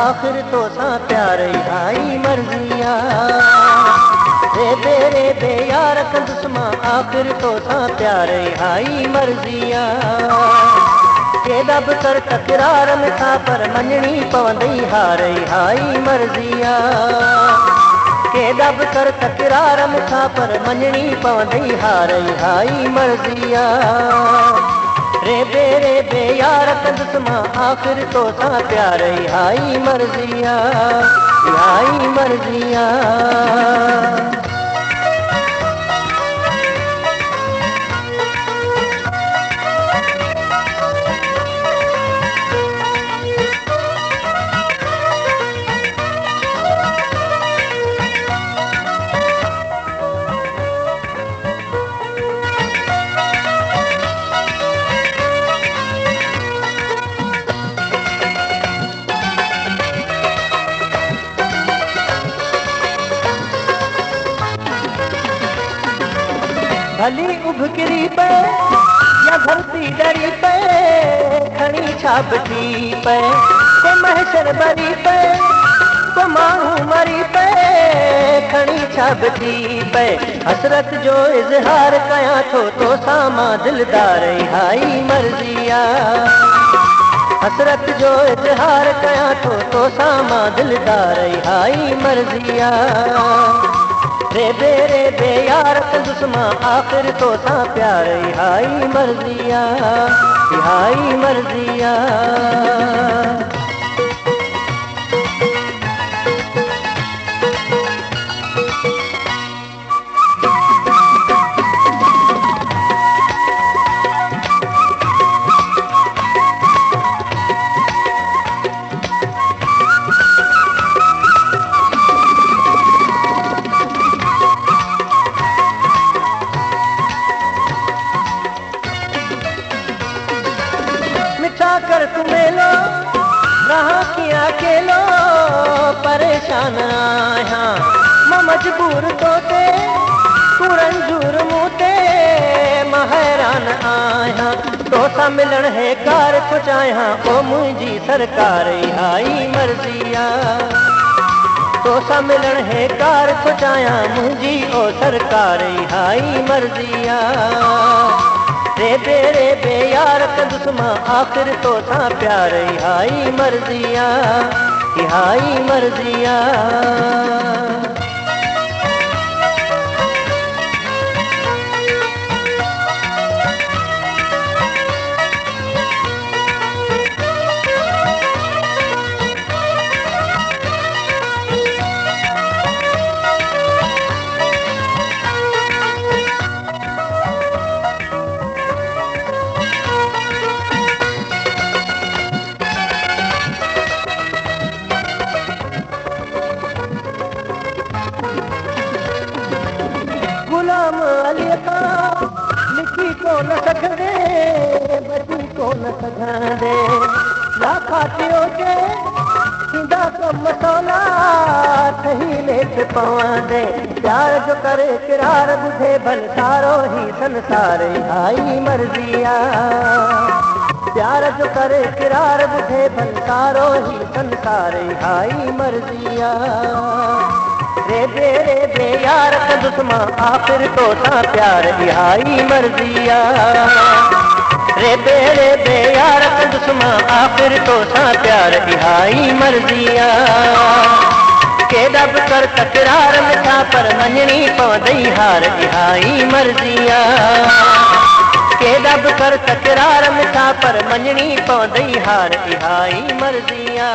आखिर तो सा प्यार हाई मर्जिया रे बे यार कंदुस्मा आखिर तो सा प्यार हाई मर्जिया के दब कर तकरार मिठा पर मञणी पवंदई हार हाई मर्जिया के दब कर तकरार मिठा पर मञणी पवंदई हार हाई मर्जिया रे बे यार कंदुस्मा आखिर तो सा प्यार हाई मर्जिया हाई मर्जिया। भली उभकरी पे या धरती डरी पे खड़ी छाबटी पे को महशर बरी पे को माहू मरी पे खड़ी छाबटी पे हसरत जो इजहार कया तो सामा दिलदार हाई मर्जिया हसरत जो इजहार कया तो सामा दिलदार हाई मर्जिया रे बे यार कंदुस्मा आखिर तो सा प्यार हाई मर्जिया हाई मर्जिया। कर तुम्हें लो रहा किया अकेलो परेशान आया मैं मजबूर तोते तू रंजूर मूते मैं हैरान आया तो सा मिलन है कार कुछ आया ओ मुझी सरकार हाई मर्जिया तो सा मिलन है कार कुछ आया मुझी ओ सरकार हाई मर्जिया रे बे यार कंदुस्मा आखिर तो सा प्यार हाई मर्जिया हाई मर्जिया। गुलाम अली का लिखी को न सघंदे बची को न सघंदे लाखातियों के सीधा कम मसौला ठही लेट पवंदे प्यार जो करे किरार बुझे भल सारो ही संसार हाई मर्जिया प्यार जो करे किरार बुझे भल सारो ही संसार हाई मर्जिया रे बे यार कंदुस्मा आखिर तो सा प्यार हाई मर्जिया रे बे यार कंदुस्मा आखिर तो सा प्यार हाई मर्जिया के दब कर तकरार मिठा पर मञणी पवंदई हार हाई मर्जिया के दब कर तकरार मिठा पर मञणी पवंदई हार हाई मर्जिया।